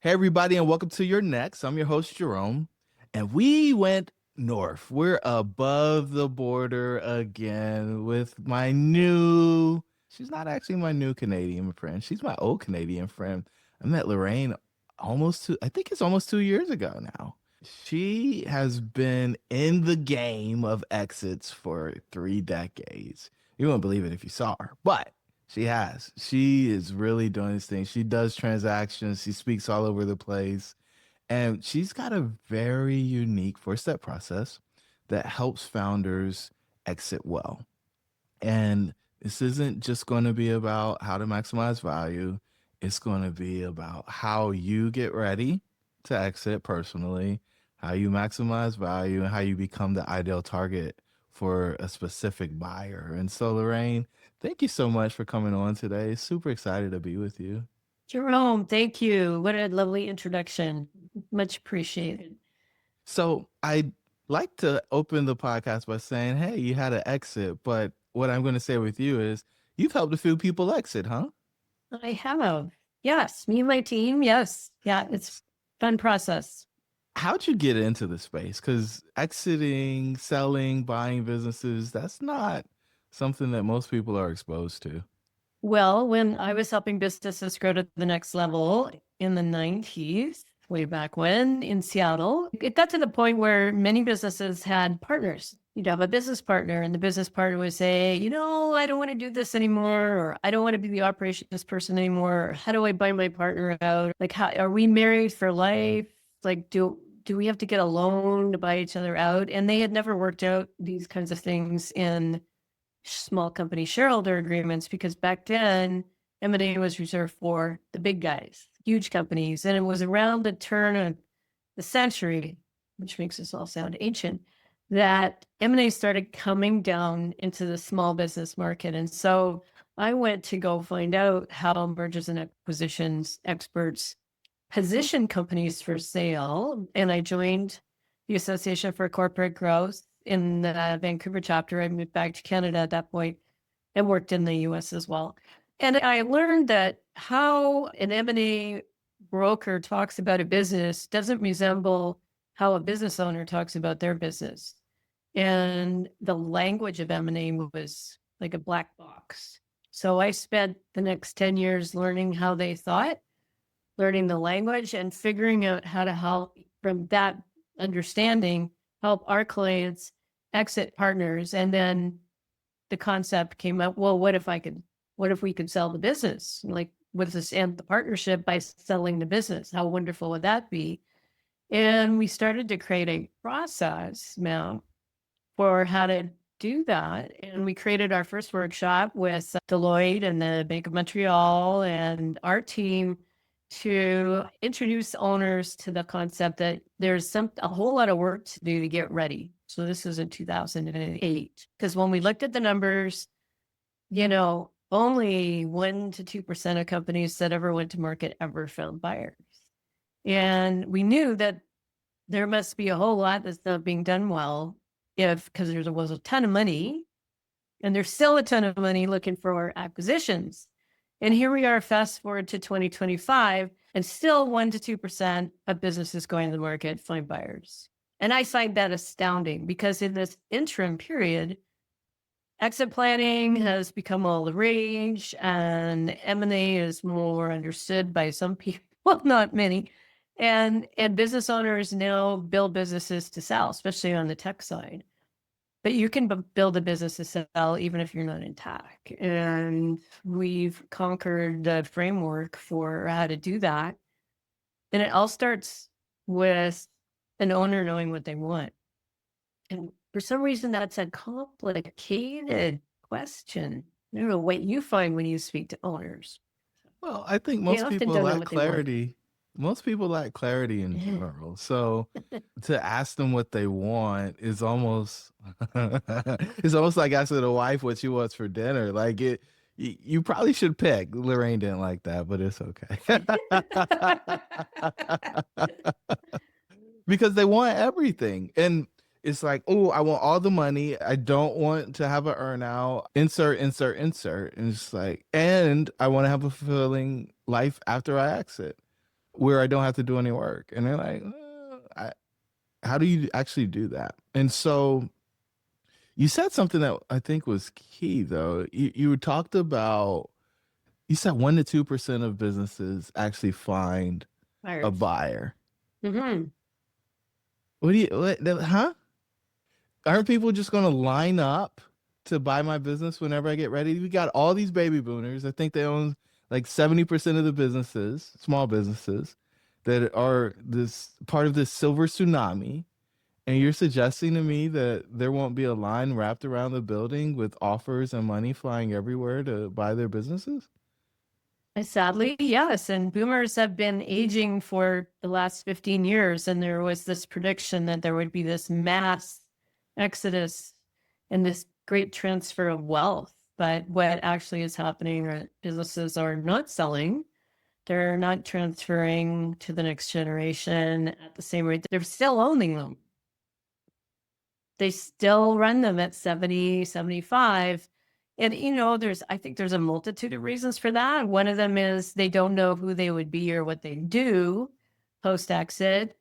Hey, everybody, and welcome to Your Next. I'm your host, Jerome, and we went north. We're above the border again with she's not actually my new Canadian friend. She's my old Canadian friend. I met Lorraine I think it's almost 2 years ago now. She has been in the game of exits for 3 decades. You wouldn't believe it if you saw her, but she has. She is really doing this thing. She does transactions. She speaks all over the place. And she's got a very unique 4 step process that helps founders exit well. And this isn't just going to be about how to maximize value. It's going to be about how you get ready to exit personally, how you maximize value, and how you become the ideal target for a specific buyer. And so, Lorraine, thank you so much for coming on today. Super excited to be with you. Jerome, thank you. What a lovely introduction. Much appreciated. So, I like to open the podcast by saying, hey, you had an exit, but what I'm going to say with you is you've helped a few people exit, huh? I have. Yes, me and my team. Yes. Yeah, it's fun process. How'd you get into the space? Because exiting, selling, buying businesses, that's not something that most people are exposed to. Well, when I was helping businesses grow to the next level in the 90s, way back when in Seattle, it got to the point where many businesses had partners. You'd have a business partner, and the business partner would say, I don't want to do this anymore, or I don't want to be the operations person anymore. Or, how do I buy my partner out? Like, how are we married for life? Like, do we have to get a loan to buy each other out? And they had never worked out these kinds of things in small company shareholder agreements because back then M&A was reserved for the big guys, huge companies. And it was around the turn of the century, which makes us all sound ancient, that M&A started coming down into the small business market. And so I went to go find out how mergers and acquisitions experts position companies for sale. And I joined the Association for Corporate Growth in the Vancouver chapter. I moved back to Canada at that point and worked in the US as well. And I learned that how an M&A broker talks about a business doesn't resemble how a business owner talks about their business. And the language of M&A was like a black box. So I spent the next 10 years learning how they thought, learning the language, and figuring out how to help from that understanding, help our clients exit partners. And then the concept came up, well, what if we could sell the business? Like, what does this end the partnership by selling the business? How wonderful would that be? And we started to create a process now for how to do that. And we created our first workshop with Deloitte and the Bank of Montreal and our team to introduce owners to the concept that there's a whole lot of work to do to get ready. So this is in 2008. Because when we looked at the numbers, only 1% to 2% of companies that ever went to market ever found buyers. And we knew that there must be a whole lot that's not being done well because there was a ton of money and there's still a ton of money looking for acquisitions. And here we are, fast forward to 2025, and still 1% to 2% of businesses going to the market find buyers. And I find that astounding because in this interim period, exit planning has become all the rage and M&A is more understood by some people, well, not many. And business owners now build businesses to sell, especially on the tech side. But you can build a business to sell even if you're not in tech. And we've conquered the framework for how to do that. And it all starts with an owner knowing what they want. And for some reason, that's a complicated question. I don't know what you find when you speak to owners. Well, I think They most often people don't know lack what they want. clarity. Most people lack clarity in general. So to ask them what they want is almost it's almost like asking a wife what she wants for dinner. You probably should pick. Lorraine didn't like that, but it's okay. Because they want everything. And it's like, oh, I want all the money. I don't want to have an earnout. Insert, insert, insert. And it's like, and I want to have a fulfilling life after I exit. where I don't have to do any work. And they're like, how do you actually do that? And so you said something that I think was key, though. You talked about, you said 1 to 2% of businesses actually find a Buyers. buyer. Hmm. Huh? Aren't people just going to line up to buy my business whenever I get ready? We got all these baby boomers. I think they own like 70% of the businesses, small businesses, that are this part of this silver tsunami. And you're suggesting to me that there won't be a line wrapped around the building with offers and money flying everywhere to buy their businesses? Sadly, yes. And boomers have been aging for the last 15 years. And there was this prediction that there would be this mass exodus and this great transfer of wealth. But what actually is happening are businesses are not selling. They're not transferring to the next generation at the same rate. They're still owning them. They still run them at 70, 75. And, I think there's a multitude of reasons for that. One of them is they don't know who they would be or what they do post exit.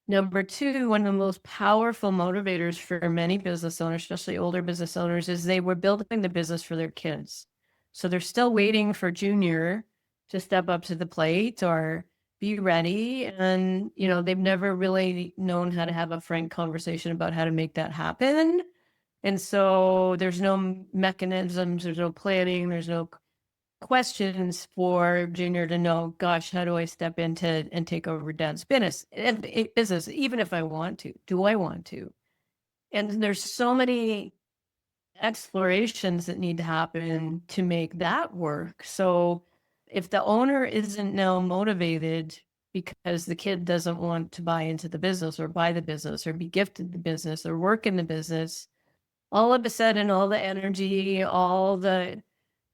Number two, one of the most powerful motivators for many business owners, especially older business owners, is they were building the business for their kids. So they're still waiting for junior to step up to the plate or be ready. And, they've never really known how to have a frank conversation about how to make that happen. And so there's no mechanisms, there's no planning, there's no questions for junior to know, gosh, how do I step into and take over dad's business, even if I want to? Do I want to? And there's so many explorations that need to happen to make that work. So if the owner isn't now motivated because the kid doesn't want to buy into the business or buy the business or be gifted the business or work in the business, all of a sudden, all the energy, all the,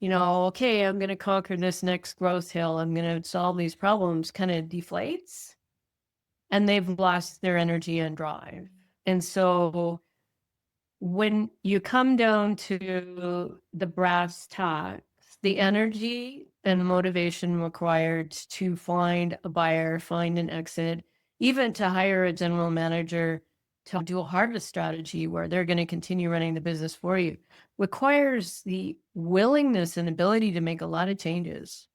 okay, I'm going to conquer this next growth hill. I'm going to solve these problems kind of deflates and they've lost their energy and drive. And so when you come down to the brass tacks, the energy and motivation required to find a buyer, find an exit, even to hire a general manager to do a harvest strategy where they're going to continue running the business for you, requires the willingness and ability to make a lot of changes.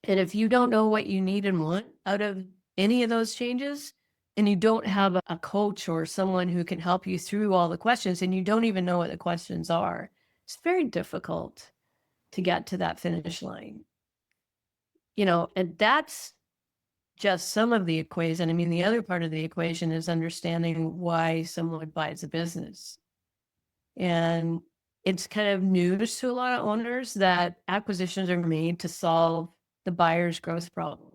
And if you don't know what you need and want out of any of those changes, and you don't have a coach or someone who can help you through all the questions, and you don't even know what the questions are, it's very difficult to get to that finish line. And that's just some of the equation. I mean, the other part of the equation is understanding why someone buys a business. And it's kind of news to a lot of owners that acquisitions are made to solve the buyer's growth problem.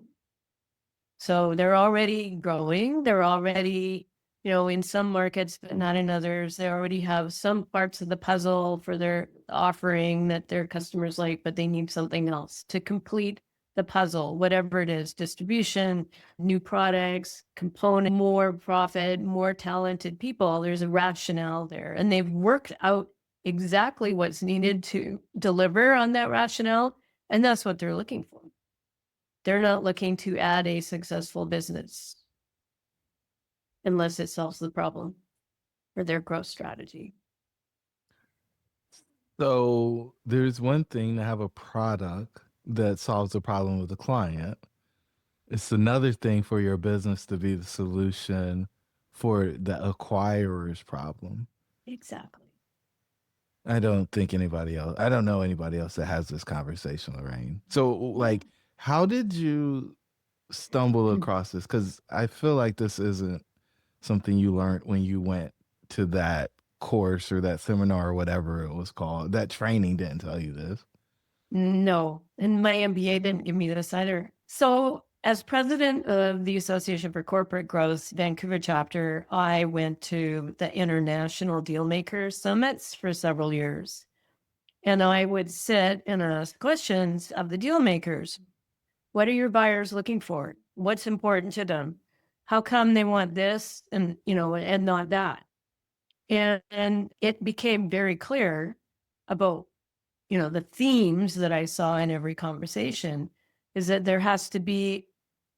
So they're already growing. They're already, in some markets, but not in others. They already have some parts of the puzzle for their offering that their customers like, but they need something else to complete the puzzle, whatever it is, distribution, new products, component, more profit, more talented people. There's a rationale there. And they've worked out exactly what's needed to deliver on that rationale. And that's what they're looking for. They're not looking to add a successful business unless it solves the problem or their growth strategy. So there's one thing to have a product that solves the problem of the client. It's another thing for your business to be the solution for the acquirer's problem. Exactly. I don't think anybody else, I don't know anybody else that has this conversation, Lorraine. So, like, how did you stumble across this? Because I feel like this isn't something you learned when you went to that course or that seminar or whatever it was called. That training didn't tell you this. No, and my MBA didn't give me this either. So, as president of the Association for Corporate Growth Vancouver chapter, I went to the International Dealmakers Summits for several years. And I would sit and ask questions of the deal makers. What are your buyers looking for? What's important to them? How come they want this and, and not that? And it became very clear about, the themes that I saw in every conversation is that there has to be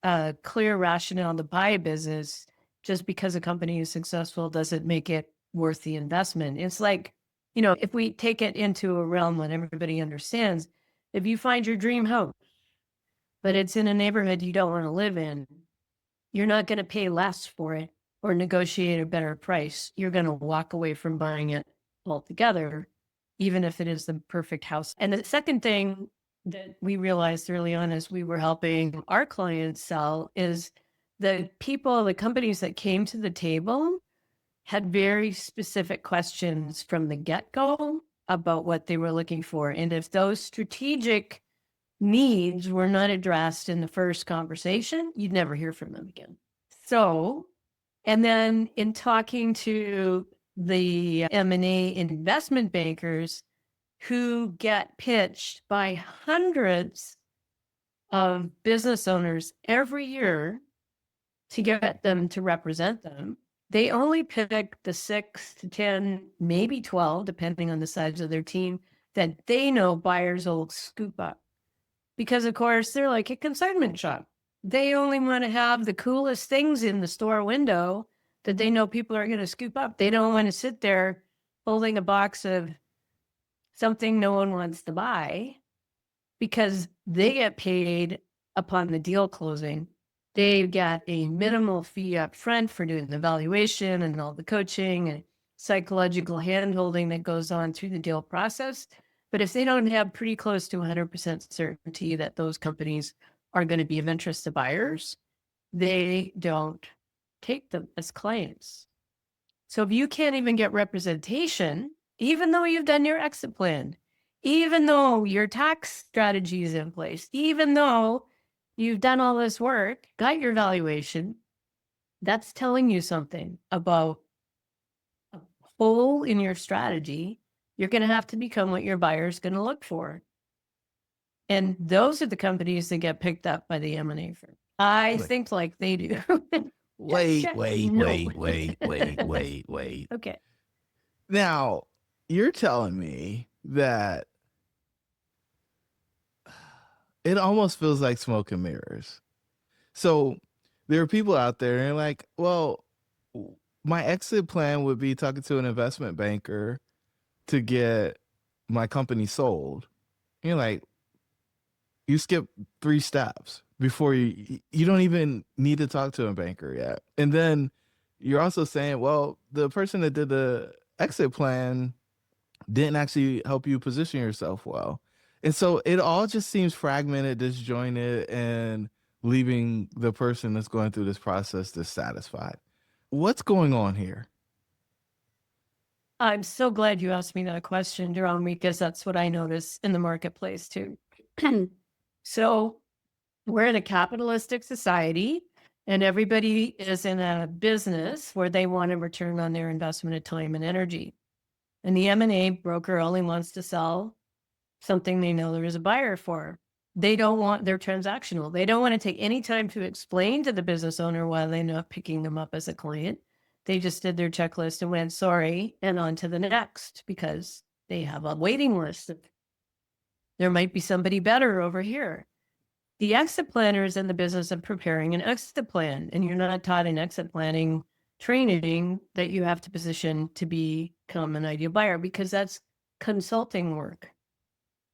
a clear rationale to buy a business, just because a company is successful doesn't make it worth the investment. It's like, if we take it into a realm that everybody understands, if you find your dream home, but it's in a neighborhood you don't want to live in, you're not going to pay less for it or negotiate a better price. You're going to walk away from buying it altogether, even if it is the perfect house. And the second thing that we realized early on as we were helping our clients sell is the companies that came to the table had very specific questions from the get-go about what they were looking for. And if those strategic needs were not addressed in the first conversation, you'd never hear from them again. So, and then in talking to the M&A investment bankers who get pitched by hundreds of business owners every year to get them to represent them, they only pick the 6 to 10, maybe 12, depending on the size of their team, that they know buyers will scoop up. Because, of course, they're like a consignment shop. They only want to have the coolest things in the store window that they know people are going to scoop up. They don't want to sit there holding a box of something no one wants to buy because they get paid upon the deal closing. They get a minimal fee up front for doing the valuation and all the coaching and psychological handholding that goes on through the deal process. But if they don't have pretty close to 100% certainty that those companies are going to be of interest to buyers, they don't take them as clients. So if you can't even get representation, even though you've done your exit plan, even though your tax strategy is in place, even though you've done all this work, got your valuation, that's telling you something about a hole in your strategy. You're going to have to become what your buyer's going to look for. And those are the companies that get picked up by the M&A firm. I think like they do. Wait. Okay. Now, you're telling me that it almost feels like smoke and mirrors. So there are people out there and they're like, well, my exit plan would be talking to an investment banker to get my company sold. And you're like, you skip 3 steps before you don't even need to talk to a banker yet. And then you're also saying, well, the person that did the exit plan didn't actually help you position yourself well. And so it all just seems fragmented, disjointed, and leaving the person that's going through this process dissatisfied. What's going on here? I'm so glad you asked me that question, Jerome, because that's what I notice in the marketplace too. So we're in a capitalistic society and everybody is in a business where they want a return on their investment of time and energy. And the M&A broker only wants to sell something they know there is a buyer for. They're transactional. They don't want to take any time to explain to the business owner why they're not picking them up as a client. They just did their checklist and went, sorry, and on to the next because they have a waiting list. There might be somebody better over here. The exit planner is in the business of preparing an exit plan, and you're not taught in exit planning training that you have to position to become an ideal buyer because that's consulting work.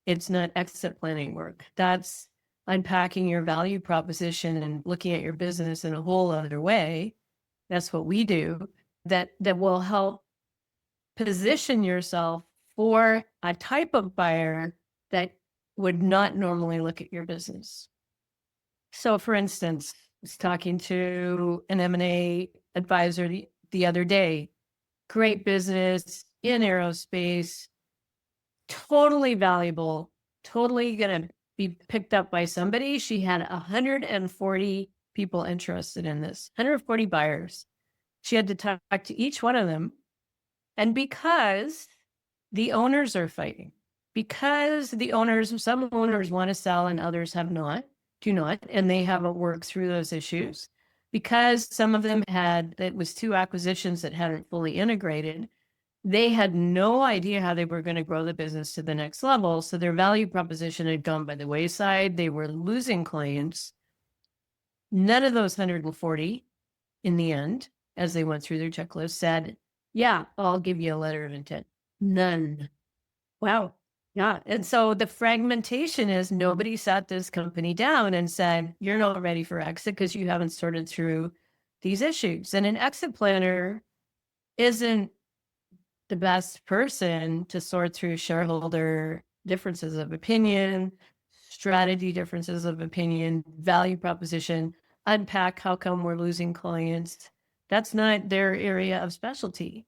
It's not exit planning work. That's unpacking your value proposition and looking at your business in a whole other way. That's what we do that will help position yourself for a type of buyer that would not normally look at your business. So for instance, I was talking to an M&A advisor the other day, great business in aerospace, totally valuable, totally going to be picked up by somebody. She had 140 people interested in this, 140 buyers. She had to talk to each one of them. And because the owners are fighting, because some owners want to sell and others do not, and they haven't worked through those issues, because some of them it was 2 acquisitions that hadn't fully integrated, they had no idea how they were going to grow the business to the next level. So their value proposition had gone by the wayside. They were losing clients. None of those 140 in the end, as they went through their checklist, said, yeah, I'll give you a letter of intent. None. Wow. Yeah. And so the fragmentation is nobody sat this company down and said, you're not ready for exit because you haven't sorted through these issues. And an exit planner isn't the best person to sort through shareholder differences of opinion, strategy differences of opinion, value proposition, unpack how come we're losing clients. That's not their area of specialty.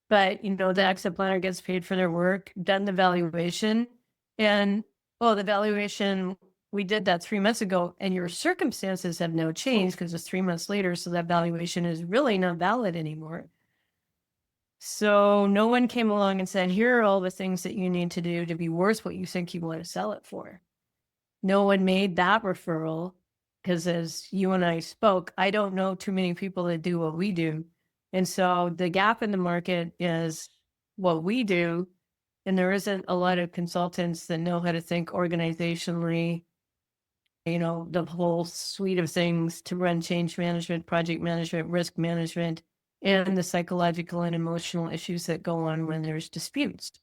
But, the exit planner gets paid for their work, done the valuation, and, oh, the valuation, we did that 3 months ago, and your circumstances have now changed because it's 3 months later. So that valuation is really not valid anymore. So no one came along and said, here are all the things that you need to do to be worth what you think you want to sell it for. No one made that referral because, as you and I spoke, I don't know too many people that do what we do. And so the gap in the market is what we do. And there isn't a lot of consultants that know how to think organizationally, the whole suite of things to run change management, project management, risk management, and the psychological and emotional issues that go on when there's disputes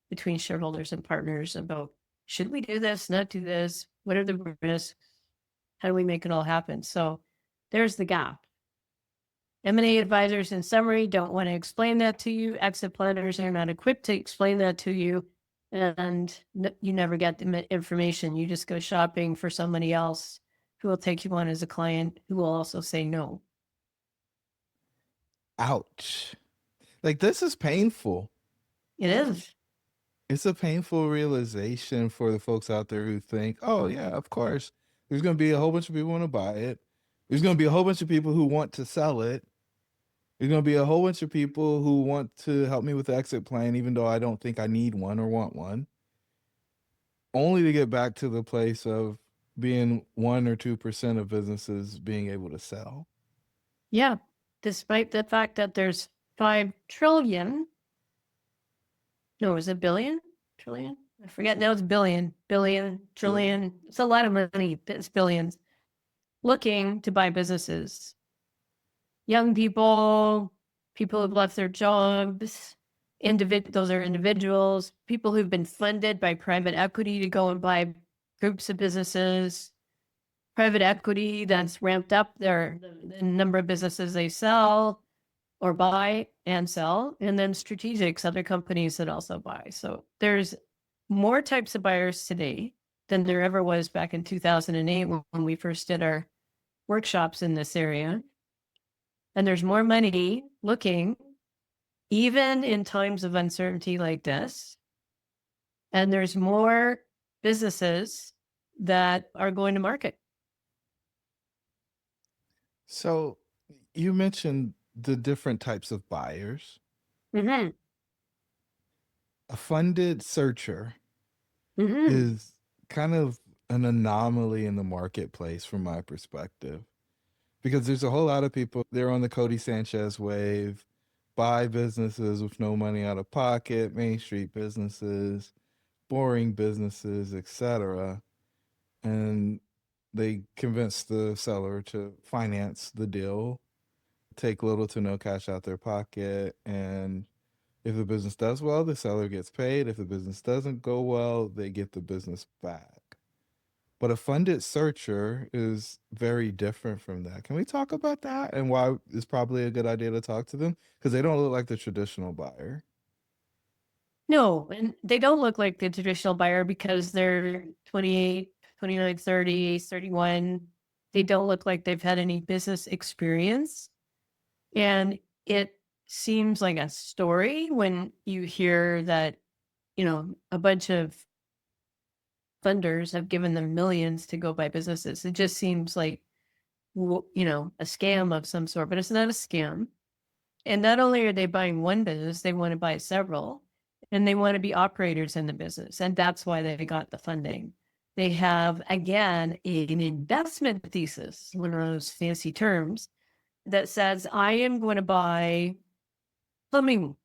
between shareholders and partners about, should we do this, not do this? What are the risks? How do we make it all happen? So there's the gap. M&A advisors, in summary, don't want to explain that to you. Exit planners are not equipped to explain that to you. And you never get the information. You just go shopping for somebody else who will take you on as a client, who will also say no. Ouch. Like, this is painful. It is. It's a painful realization for the folks out there who think, oh, yeah, of course, there's going to be a whole bunch of people who want to buy it. There's going to be a whole bunch of people who want to sell it. There's going to be a whole bunch of people who want to help me with the exit plan, even though I don't think I need one or want one. Only to get back to the place of being 1 or 2% of businesses being able to sell. Yeah. Despite the fact that there's 5 trillion. No, is it billion? Trillion? I forget. No, it's billion, trillion. It's a lot of money. It's billions looking to buy businesses. Young people, people who've left their jobs, those are individuals, people who've been funded by private equity to go and buy groups of businesses, private equity that's ramped up the number of businesses they sell or buy and sell, and then strategics, other companies that also buy. So there's more types of buyers today than there ever was back in 2008 when we first did our workshops in this area. And there's more money looking, even in times of uncertainty like this. And there's more businesses that are going to market. So you mentioned the different types of buyers. Mm-hmm. A funded searcher Mm-hmm. is kind of an anomaly in the marketplace from my perspective, because there's a whole lot of people, they're on the Cody Sanchez wave, buy businesses with no money out of pocket, Main Street businesses, boring businesses, etc. And they convince the seller to finance the deal, take little to no cash out their pocket, and if the business does well, the seller gets paid. If the business doesn't go well, they get the business back. But a funded searcher is very different from that. Can we talk about that and why it's probably a good idea to talk to them? Because they don't look like the traditional buyer. No, and they don't look like the traditional buyer because they're 28, 29, 30, 31. They don't look like they've had any business experience. And it seems like a story when you hear that, a bunch of funders have given them millions to go buy businesses. It just seems like, a scam of some sort, but it's not a scam. And not only are they buying one business, they want to buy several, and they want to be operators in the business. And that's why they got the funding. They have, again, an investment thesis, one of those fancy terms, that says, I am going to buy plumbing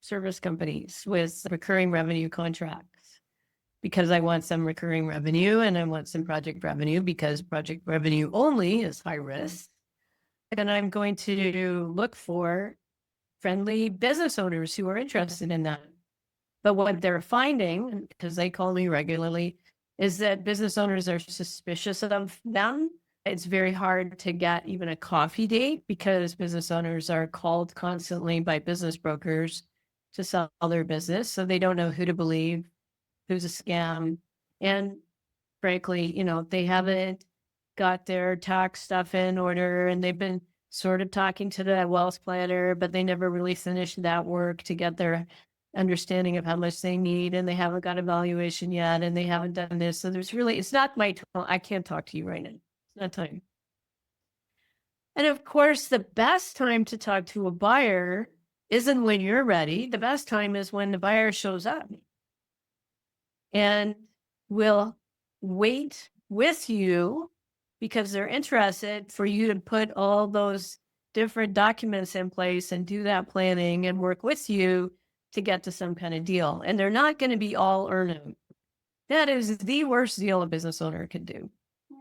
service companies with recurring revenue contracts. because I want some recurring revenue and I want some project revenue because project revenue only is high risk. And I'm going to look for friendly business owners who are interested in that. But what they're finding, because they call me regularly, is that business owners are suspicious of them. It's very hard to get even a coffee date because business owners are called constantly by business brokers to sell their business. So they don't know who to believe, who's a scam. And frankly, they haven't got their tax stuff in order and they've been sort of talking to the wealth planner, but they never really finished that work to get their understanding of how much they need. And they haven't got a valuation yet. And they haven't done this. So it's not my time. I can't talk to you right now. It's not time. And of course, the best time to talk to a buyer isn't when you're ready. The best time is when the buyer shows up and will wait with you because they're interested for you to put all those different documents in place and do that planning and work with you to get to some kind of deal. And they're not going to be all earn out. That is the worst deal a business owner could do.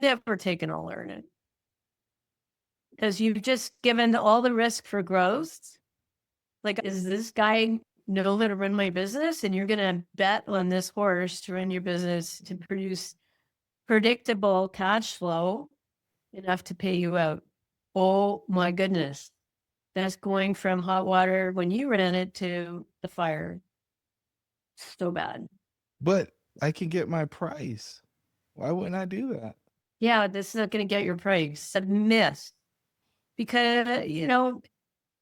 Never take an all earn it. Because you've just given all the risk for growth. Like, is this guy know how to run my business? And you're going to bet on this horse to run your business to produce predictable cash flow enough to pay you out. Oh my goodness. That's going from hot water when you ran it to the fire. So bad. But I can get my price. Why wouldn't I do that? Yeah, this is not going to get your price. A myth. Because,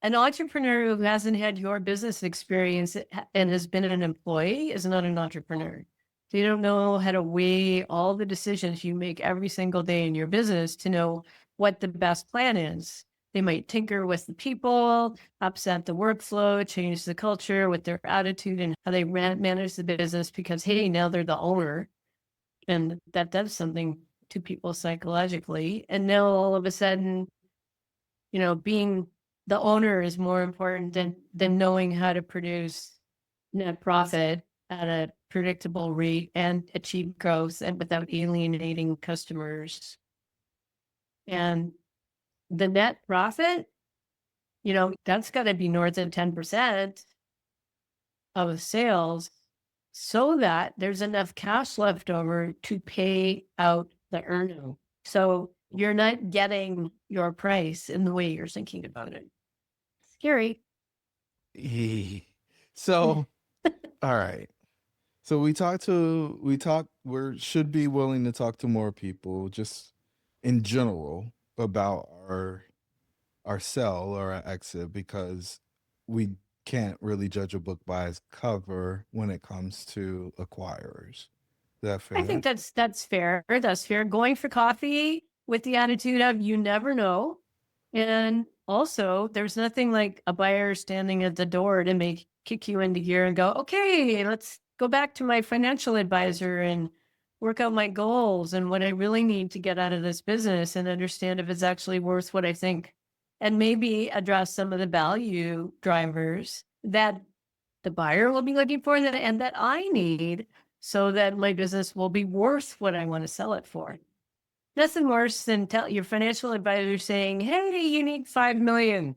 an entrepreneur who hasn't had your business experience and has been an employee is not an entrepreneur. They don't know how to weigh all the decisions you make every single day in your business to know what the best plan is. They might tinker with the people, upset the workflow, change the culture with their attitude and how they manage the business because, hey, now they're the owner. And that does something to people psychologically. And now all of a sudden, being the owner is more important than knowing how to produce net profit at a predictable rate and achieve growth and without alienating customers. And the net profit, that's got to be north of 10% of sales so that there's enough cash left over to pay out the earnout. So you're not getting your price in the way you're thinking about it. Scary. So, all right. So we should be willing to talk to more people just in general about our sell or our exit because we can't really judge a book by its cover when it comes to acquirers. Is that I fair? think that's fair. That's fair. Going for coffee with the attitude of you never know. And also, there's nothing like a buyer standing at the door to make kick you into gear and go, okay, let's go back to my financial advisor and work out my goals and what I really need to get out of this business and understand if it's actually worth what I think. And maybe address some of the value drivers that the buyer will be looking for and that I need so that my business will be worth what I want to sell it for. Nothing worse than tell your financial advisor saying, hey, you need 5 million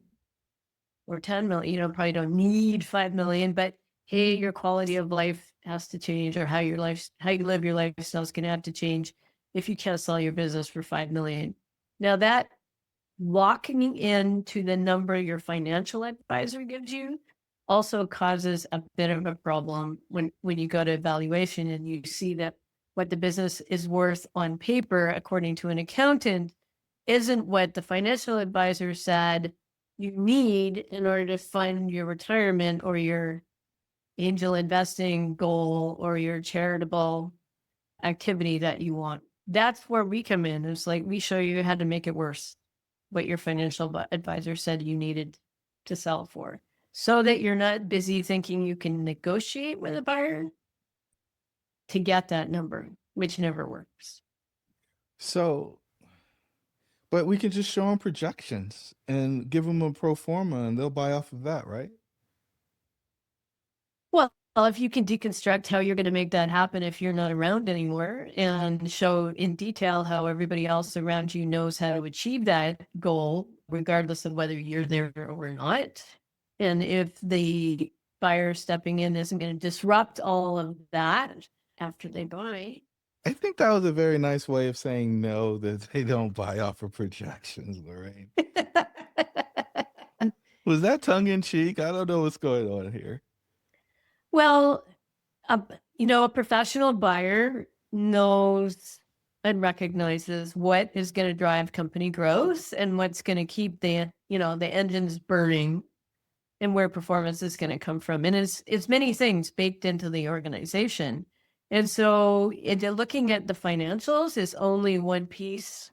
or 10 million. You probably don't need 5 million, but hey, your quality of life has to change or how you live your lifestyle is going to have to change if you can't sell your business for 5 million. Now that locking into the number your financial advisor gives you also causes a bit of a problem when you go to evaluation and you see that what the business is worth on paper, according to an accountant, isn't what the financial advisor said you need in order to fund your retirement or your angel investing goal or your charitable activity that you want. That's where we come in. It's like we show you how to make it worse what your financial advisor said you needed to sell for so that you're not busy thinking you can negotiate with a buyer to get that number, which never works. So, but we can just show them projections and give them a pro forma and they'll buy off of that, right? Well, Well, if you can deconstruct how you're going to make that happen if you're not around anymore and show in detail how everybody else around you knows how to achieve that goal, regardless of whether you're there or not. And if the buyer stepping in isn't going to disrupt all of that after they buy. I think that was a very nice way of saying no, that they don't buy off of projections, Lorraine. Was that tongue in cheek? I don't know what's going on here. Well, a, a professional buyer knows and recognizes what is going to drive company growth and what's going to keep the engines burning and where performance is going to come from. And it's many things baked into the organization. And so looking at the financials is only one piece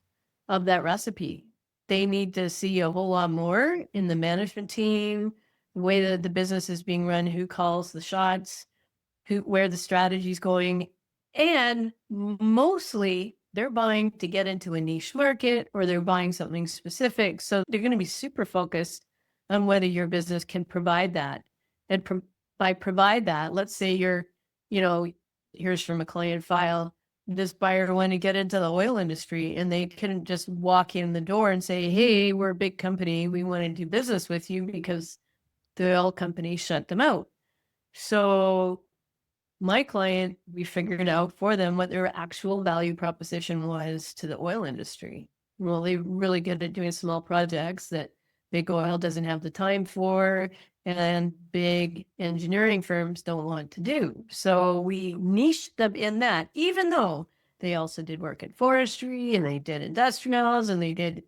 of that recipe. They need to see a whole lot more in the management team, the way that the business is being run, who calls the shots, where the strategy is going. And mostly they're buying to get into a niche market or they're buying something specific. So they're going to be super focused on whether your business can provide that. And by provide that, let's say here's from a client file, this buyer wanted to get into the oil industry and they couldn't just walk in the door and say, hey, we're a big company. We want to do business with you, because the oil company shut them out. So my client, we figured out for them what their actual value proposition was to the oil industry. Well, they're really good at doing small projects that big oil doesn't have the time for, and big engineering firms don't want to do. So we niched them in that, even though they also did work in forestry and they did industrials and they did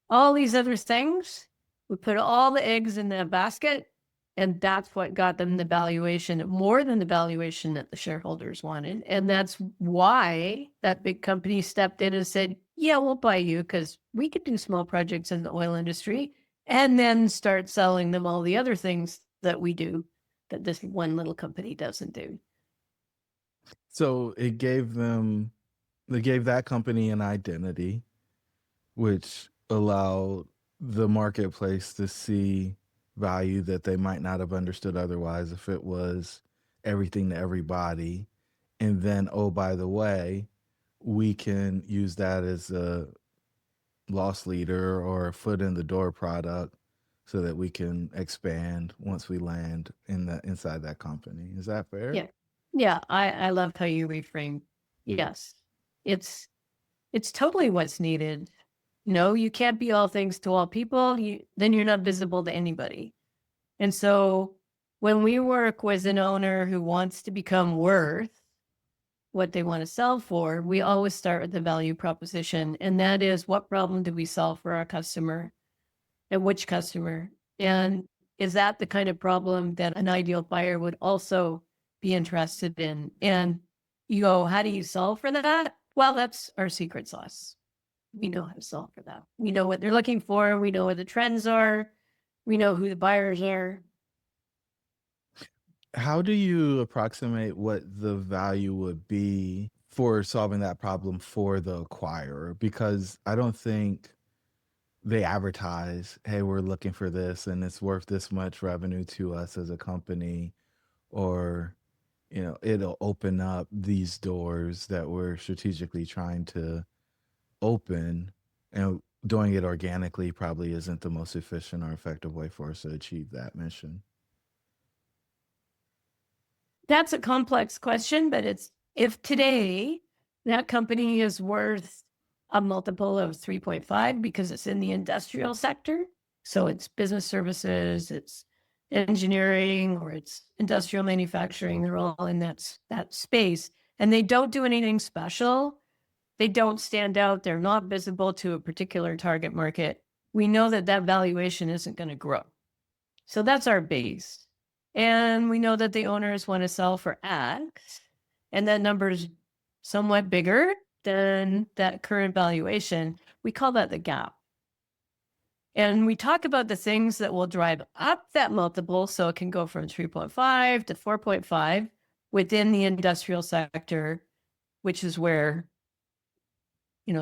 all these other things. We put all the eggs in that basket, and that's what got them the valuation, more than the valuation that the shareholders wanted. And that's why that big company stepped in and said, yeah, we'll buy you because we could do small projects in the oil industry and then start selling them all the other things that we do that this one little company doesn't do. So they gave that company an identity, which allowed the marketplace to see value that they might not have understood otherwise if it was everything to everybody. And then, oh, by the way, we can use that as a loss leader or a foot in the door product so that we can expand once we land inside that company. Is that fair? Yeah. Yeah. I love how you reframe. Yes. It's totally what's needed. You can't be all things to all people. Then you're not visible to anybody. And so when we work with an owner who wants to become worth what they want to sell for, we always start with the value proposition. And that is, what problem do we solve for our customer and which customer? And is that the kind of problem that an ideal buyer would also be interested in? And you go, how do you solve for that? Well, that's our secret sauce. We know how to solve for that. We know what they're looking for. We know what the trends are. We know who the buyers are. How do you approximate what the value would be for solving that problem for the acquirer? Because I don't think they advertise, hey, we're looking for this and it's worth this much revenue to us as a company, or, it'll open up these doors that we're strategically trying to open. And doing it organically probably isn't the most efficient or effective way for us to achieve that mission. That's a complex question, but if today that company is worth a multiple of 3.5 because it's in the industrial sector, so it's business services, it's engineering, or it's industrial manufacturing, they're all in that space, and they don't do anything special. They don't stand out. They're not visible to a particular target market. We know that valuation isn't going to grow. So that's our base. And we know that the owners want to sell for X, and that number is somewhat bigger than that current valuation. We call that the gap. And we talk about the things that will drive up that multiple, so it can go from 3.5 to 4.5 within the industrial sector, which is where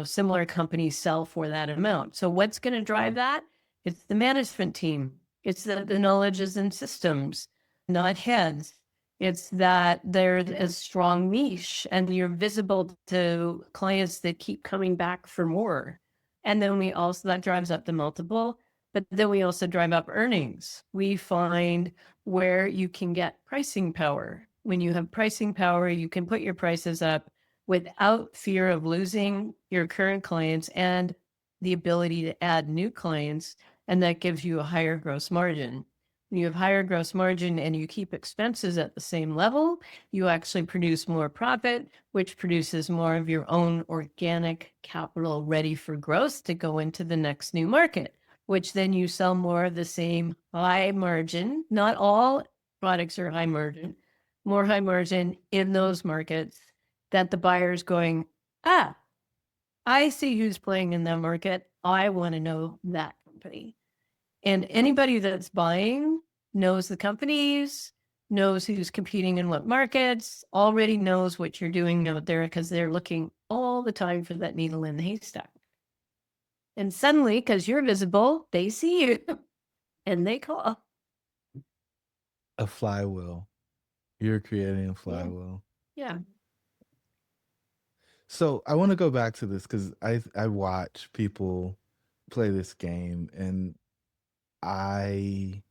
similar companies sell for that amount. So what's going to drive that? It's the management team. It's the knowledges and systems, not heads. It's that there's a strong niche and you're visible to clients that keep coming back for more. And then we also, that drives up the multiple, but then we also drive up earnings. We find where you can get pricing power. When you have pricing power, you can put your prices up without fear of losing your current clients and the ability to add new clients. And that gives you a higher gross margin. When you have higher gross margin and you keep expenses at the same level, you actually produce more profit, which produces more of your own organic capital ready for growth to go into the next new market, which then you sell more of the same high margin. Not all products are high margin, more high margin in those markets that the buyer's going, ah, I see who's playing in that market. I want to know that company. And anybody that's buying knows the companies, knows who's competing in what markets, already knows what you're doing out there because they're looking all the time for that needle in the haystack. And suddenly, because you're visible, they see you and they call. A flywheel. You're creating a Yeah. flywheel. Yeah. So I want to go back to this because I watch people play this game, and I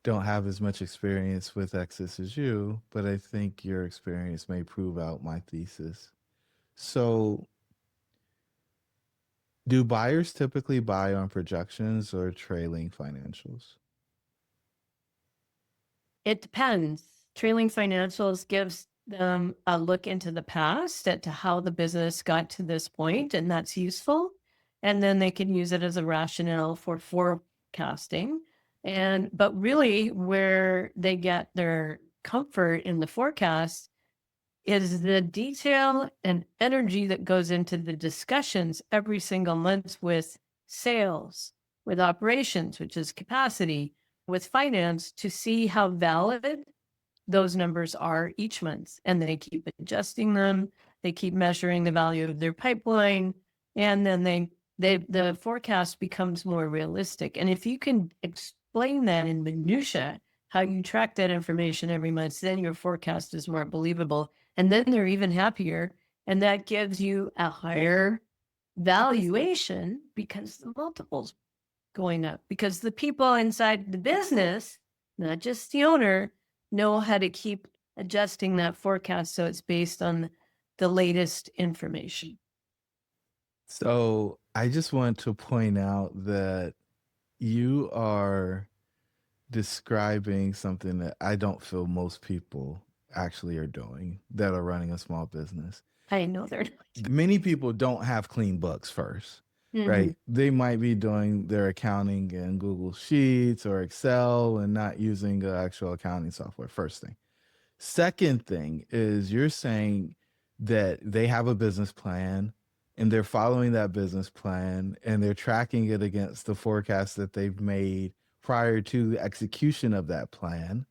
don't have as much experience with Exis as you, but I think your experience may prove out my thesis. So, do buyers typically buy on projections or trailing financials? It depends. Trailing financials gives them a look into the past at to how the business got to this point, and that's useful. And then they can use it as a rationale for forecasting. And but really where they get their comfort in the forecast is the detail and energy that goes into the discussions every single month with sales, with operations, which is capacity, with finance to see how valid those numbers are each month. And they keep adjusting them. They keep measuring the value of their pipeline. And then the forecast becomes more realistic. And if you can explain that in minutia, how you track that information every month, then your forecast is more believable. And then they're even happier. And that gives you a higher valuation because the multiples going up, because the people inside the business, not just the owner, know how to keep adjusting that forecast so it's based on the latest information. So, I just want to point out that you are describing something that I don't feel most people actually are doing that are running a small business. I know they're Many people don't have clean books first, right? They might be doing their accounting in Google Sheets or Excel and not using the actual accounting software, first thing. Second thing is you're saying that they have a business plan and they're following that business plan and they're tracking it against the forecast that they've made prior to the execution of that plan.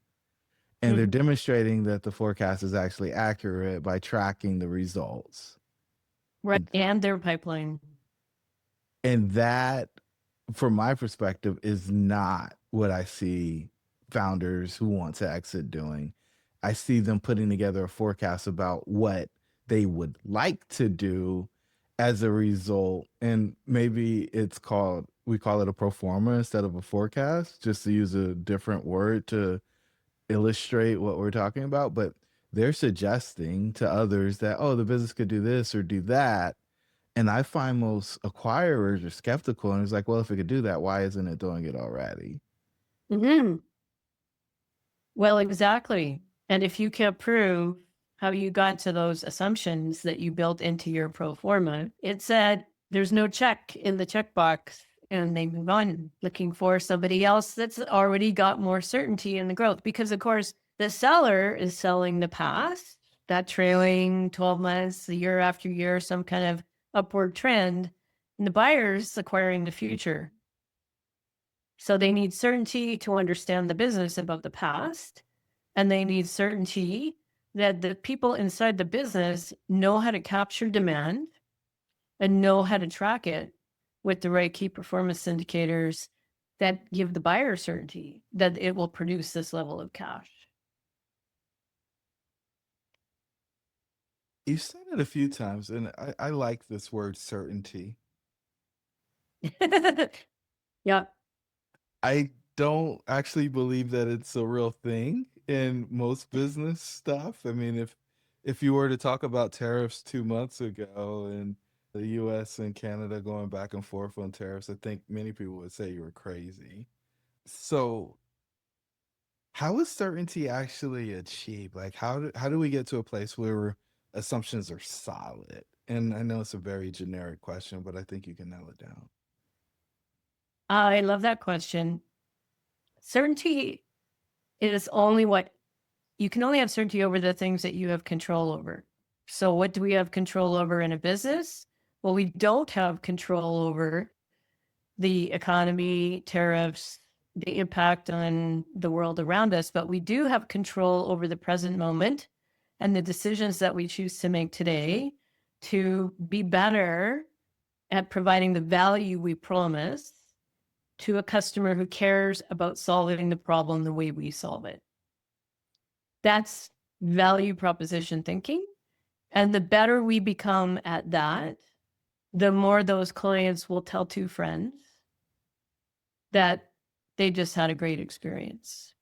And they're demonstrating that the forecast is actually accurate by tracking the results. right. And their pipeline. And that, from my perspective, is not what I see founders who want to exit doing. I see them putting together a forecast about what they would like to do as a result. And maybe we call it a pro forma instead of a forecast, just to use a different word to illustrate what we're talking about. But they're suggesting to others that, oh, the business could do this or do that. And I find most acquirers are skeptical and it's like, well, if it could do that, why isn't it doing it already? Well, exactly. And if you can't prove how you got to those assumptions that you built into your pro forma, it said there's no check in the checkbox and they move on looking for somebody else that's already got more certainty in the growth. Because, of course, the seller is selling the past, that trailing 12 months, a year after year, some kind of upward trend. And the buyer's acquiring the future. So they need certainty to understand the business about the past, and they need certainty that the people inside the business know how to capture demand and know how to track it with the right key performance indicators that give the buyer certainty that it will produce this level of cash. You said it a few times, and I like this word certainty. Yeah. I don't actually believe that it's a real thing in most business stuff. I mean, if you were to talk about tariffs 2 months ago and the US and Canada going back and forth on tariffs, I think many people would say you were crazy. So, how is certainty actually achieved? Like how do we get to a place where assumptions are solid? And I know it's a very generic question, but I think you can nail it down. I love that question. Certainty is only what you can only have certainty over the things that you have control over. So, what do we have control over in a business? Well, we don't have control over the economy, tariffs, the impact on the world around us, but we do have control over the present moment and the decisions that we choose to make today to be better at providing the value we promise to a customer who cares about solving the problem the way we solve it. That's value proposition thinking. And the better we become at that, the more those clients will tell two friends that they just had a great experience.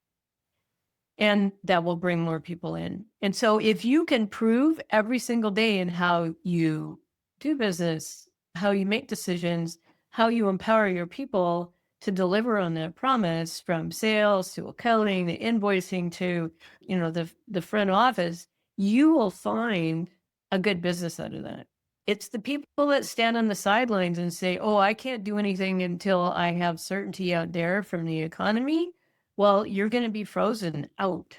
And that will bring more people in. And so if you can prove every single day in how you do business, how you make decisions, how you empower your people to deliver on that promise, from sales to accounting, the invoicing to, the front office, you will find a good business out of that. It's the people that stand on the sidelines and say, "Oh, I can't do anything until I have certainty out there from the economy." Well, you're going to be frozen out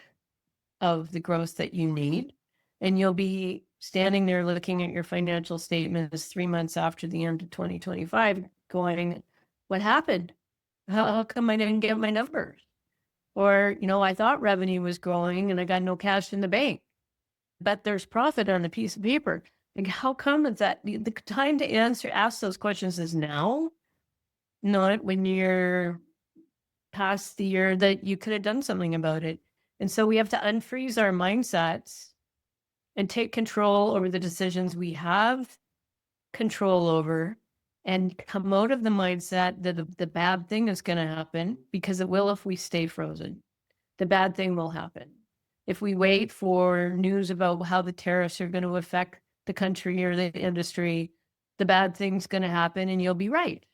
of the growth that you need. And you'll be standing there looking at your financial statements 3 months after the end of 2025, going, "What happened? How come I didn't get my numbers?" Or, I thought revenue was growing and I got no cash in the bank, but there's profit on a piece of paper. Like, how come is that? The time to ask those questions is now, not when you're past the year that you could have done something about it. And so we have to unfreeze our mindsets and take control over the decisions we have control over, and come out of the mindset that the bad thing is going to happen, because it will if we stay frozen. The bad thing will happen. If we wait for news about how the tariffs are going to affect the country or the industry, the bad thing's going to happen and you'll be right.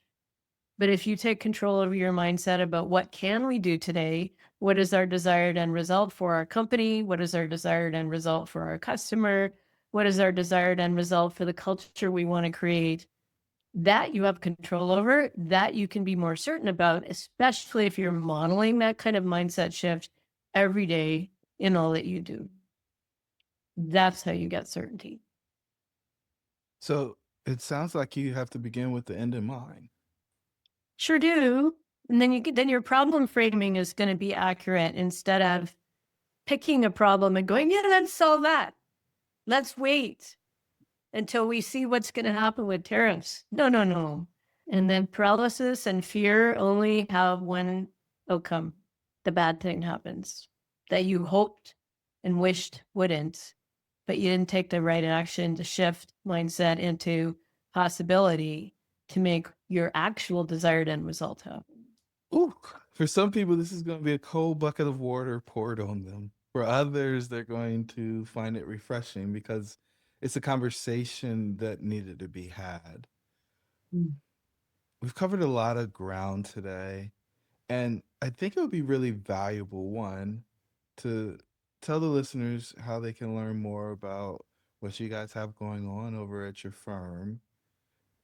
But if you take control over your mindset about what can we do today, what is our desired end result for our company, what is our desired end result for our customer, what is our desired end result for the culture we want to create, that you have control over, that you can be more certain about, especially if you're modeling that kind of mindset shift every day in all that you do. That's how you get certainty. So it sounds like you have to begin with the end in mind. Sure do. And then your problem framing is going to be accurate, instead of picking a problem and going, "Yeah, let's solve that. Let's wait until we see what's going to happen with tariffs." No, no, no. And then paralysis and fear only have one outcome. The bad thing happens that you hoped and wished wouldn't, but you didn't take the right action to shift mindset into possibility to make your actual desired end result happen. Ooh, for some people, this is going to be a cold bucket of water poured on them. For others, they're going to find it refreshing because it's a conversation that needed to be had. Mm. We've covered a lot of ground today, and I think it would be really valuable, one, to tell the listeners how they can learn more about what you guys have going on over at your firm.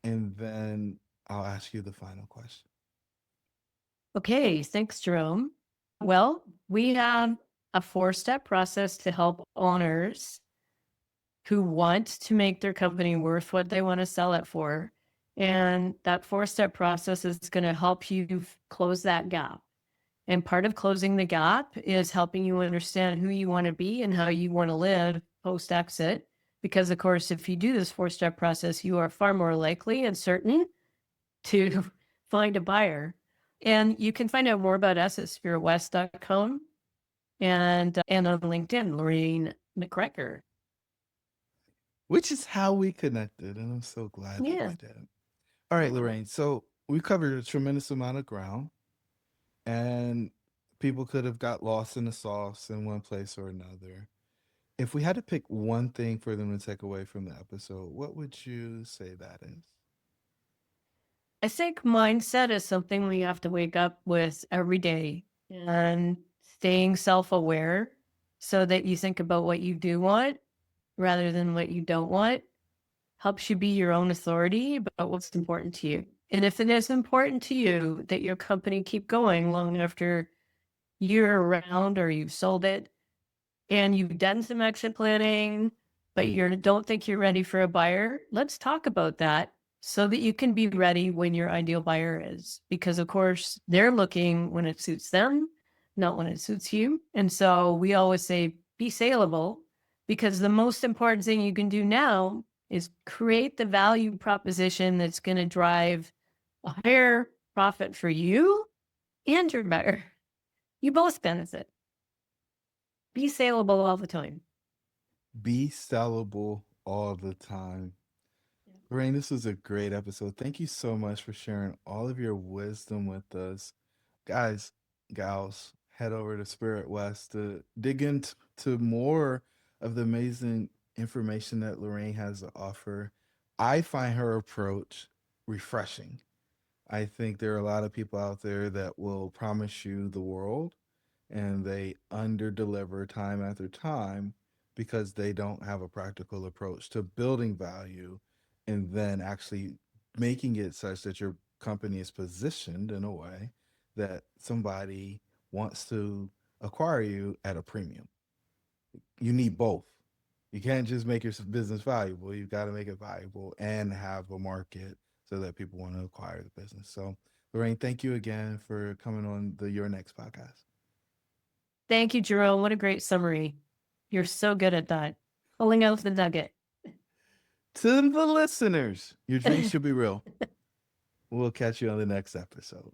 And then I'll ask you the final question. Okay, thanks, Jerome. Well, we have a 4-step process to help owners who want to make their company worth what they want to sell it for. And that 4-step process is going to help you close that gap. And part of closing the gap is helping you understand who you want to be and how you want to live post exit. Because, of course, if you do this 4-step process, you are far more likely and certain to find a buyer. And you can find out more about us at spiritwest.com and on LinkedIn, Lorraine McGregor. which is how we connected. And I'm so glad that Yeah. we did. All right, Lorraine. So we covered a tremendous amount of ground, and people could have got lost in the sauce in one place or another. If we had to pick one thing for them to take away from the episode, what would you say that is? I think mindset is something we have to wake up with every day, and staying self aware so that you think about what you do want rather than what you don't want helps you be your own authority about what's important to you. And if it is important to you that your company keep going long after you're around or you've sold it, and you've done some exit planning, but you don't think you're ready for a buyer, let's talk about that so that you can be ready when your ideal buyer is. Because, of course, they're looking when it suits them, not when it suits you. And so we always say be saleable, because the most important thing you can do now is create the value proposition that's going to drive a higher profit for you and your buyer. You both benefit. Be saleable all the time. Be sellable all the time. Lorraine, this was a great episode. Thank you so much for sharing all of your wisdom with us. Guys, gals, head over to Spirit West to dig into more of the amazing information that Lorraine has to offer. I find her approach refreshing. I think there are a lot of people out there that will promise you the world and they under deliver time after time because they don't have a practical approach to building value and then actually making it such that your company is positioned in a way that somebody wants to acquire you at a premium. You need both. You can't just make your business valuable. You've got to make it valuable and have a market so that people want to acquire the business. So, Lorraine, thank you again for coming on the Your Next podcast. Thank you, Jerome. What a great summary. You're so good at that. Pulling out the nugget. To the listeners, your dreams should be real. We'll catch you on the next episode.